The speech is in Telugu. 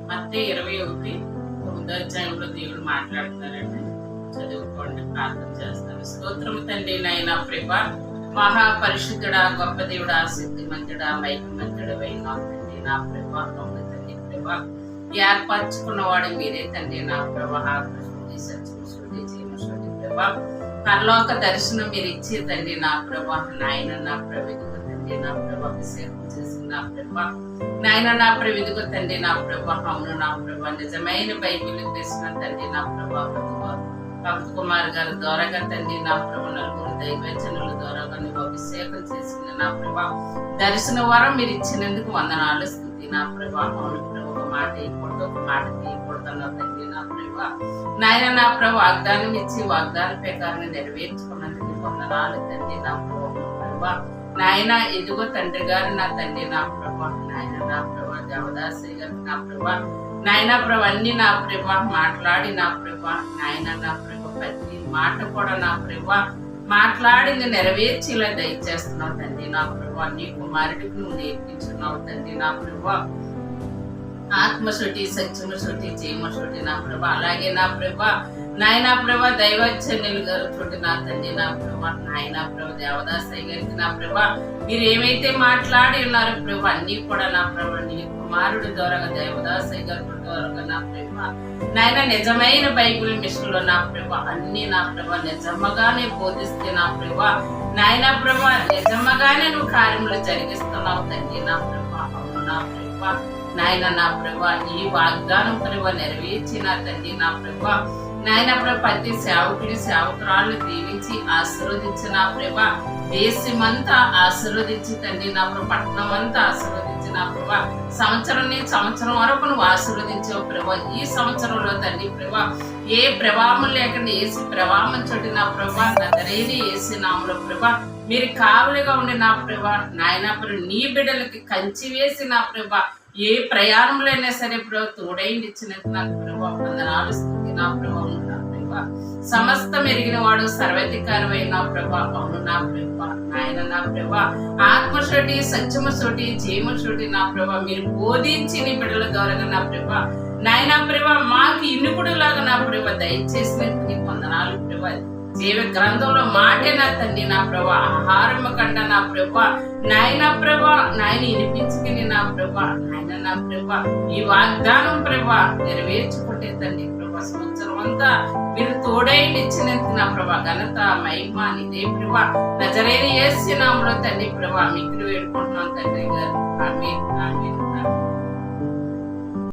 మత్తయి 21:9 దేవుడు మాట్లాడుతున్నారండి. చదువుకోండి, ప్రార్థన చేస్తాను. స్తోత్రము తండ్రి నాయన ప్రభా, మహాపరిశుద్ధుడా, గొప్ప దేవుడా, శక్తిమంతుడా, మైకమంతుడవైన తండ్రి నా ప్రభా, తండ్రి ప్రభా ఏర్పరచుకున్నవాడు మీరే తండ్రి నా ప్రభా. సత్యముడి జీవముడి ప్రభా, పరలోక దర్శనం మీరు ఇచ్చే తండ్రి నా ప్రభా. నాయన నా ప్రవిధుగా తండ్రి నా ప్రభా, అభిషేకం చేసి నా ప్రభా, నాయన నా ప్రవిధుగా తండ్రి నా ప్రభా. అవును నా ప్రభా, నిజమైన బైబిల్ తెసిన తండ్రి నా ప్రభా. భక్త కుమార్ గారి ద్వారాగా తండ్రి నా ప్రభా, నలుగురు దైవజనుల ద్వారాగా నువ్వు అభిషేకం చేసిన నా ప్రభా, దర్శన వరం మీరు ఇచ్చినందుకు వందనాలు. స్థుతి నా ప్రభా. అవును ప్రభు, ఒక మాట ఇవ్వకూడదు, ఒక మాట తీయకూడదన్న తండ్రి నా ప్రభా. నాయన నా ప్రభు, వాగ్దానం ఇచ్చి వాగ్దాన ప్రకారం నెరవేర్చుకున్నందుకు వందనాలు తండ్రి నా ప్రభా. నాయన ఎదుగో తండ్రి గారు నా తండ్రి నా ప్రభా, నాయన నా ప్రభా, దేవదాసయ్య గారు నా ప్రభా, నాయన ప్రభు అన్ని నా ప్రభా మాట్లాడి నా ప్రభా, నాయన నా ప్రభా ప్రతి మాట కూడా నా ప్రభా మాట్లాడింది నెరవేర్చేలా దయచేస్తున్నావు తండ్రి నా ప్రభా. నీ కుమారుడికి నువ్వు నేర్పించున్నావు తండ్రి నా ప్రభా. ఆత్మశుటి, సత్యమశుటి, జీవమశుటి నా ప్రభా. అలాగే నా ప్రభా, నాయన ప్రభా దైవజనులు గారు చోటి నా తండ్రి నా ప్రభా, నాయన ప్రభా దేవదాసయ్య గారికి నా ప్రభా మీరు ఏమైతే మాట్లాడి ఉన్నారు ప్రభా, అన్ని కూడా నా ప్రభా నీ కుమారుడి ద్వారా దేవదాసయ్య గారి ద్వారా నా ప్రభా, నాయన నిజమైన బైబిల్ మిషన్ లో నా ప్రభా అన్ని నా ప్రభా నిజముగానే బోధిస్తే నా ప్రభా, నాయన ప్రభా నిజముగానే నువ్వు కార్యములు జరిగిస్తున్నావు తండ్రి నా ప్రభా. అవును నా ప్రభా, నాయన నా ప్రభా ఈ వాగ్దానం ప్రభా నెరవేర్చిన తండ్రి నా ప్రభా, నాయన ప్రభా ప్రతి సేవకుడి సేవకురాళ్ళు దీవించి ఆశీర్వదించిన ప్రభా, దేశమంతా ఆశీర్వదించి తండ్రి నా ప్రభా, పట్టణం అంతా ఆశీర్వదించిన ప్రభా, సంవత్సరం వరకు నువ్వు ఆశీర్వదించావు ప్రభా. ఈ సంవత్సరంలో తండ్రి ప్రభా ఏ ప్రభావం లేకుండా ఏసి ప్రభావం చోటి నా ప్రభా, నజరేయుని యేసు నామములో ప్రభా మీరు కావలిగా ఉండి నా ప్రభా, నాయన ప్రభా నీ బిడ్డలకి కంచి వేసి నా ప్రభా ఏ ప్రయాణంలో అయినా సరే ప్రభా తోడైండి ఇచ్చినందుకు నాకు ప్రభా వందనాలు. స్థుతి నా ప్రభా. నా ప్రభా సమస్తం ఎరిగిన వాడు సర్వాధికారమైన ప్రభా. అవును నా ప్రభా, నాయన నా ప్రభా ఆత్మశోటి, సత్యమశోటి, జీవమశోటి నా ప్రభా మీరు బోధించి నీ బిడ్డల ద్వారా నా ప్రభా, నాయన ప్రభా మాకు ఇన్నుకుడు లాగా నా ప్రభా దయచేసినందుకు నీకు వందనాలు ప్రభా. జీవ గ్రంథంలో మాటే నా తండ్రి నా ప్రభా, ఆహారము కంట నా ప్రభా, నాయన ప్రభా నాయన వినిపించుకుని నా ప్రభా, నాయన నా ప్రభా ఈ వాగ్దానం ప్రభా నెరవేర్చుకుంటే తండ్రి ప్రభా సంవత్సరం అంతా మీరు తోడైండి ఇచ్చినందుకు నా ప్రభా ఘనత మహిమ నీదే ప్రభా. నజరేయుని యేసు నామములో తండ్రి ప్రభా మీకు వేడుకుంటున్నాం తండ్రి గారు. ఆమేన్, ఆమేన్.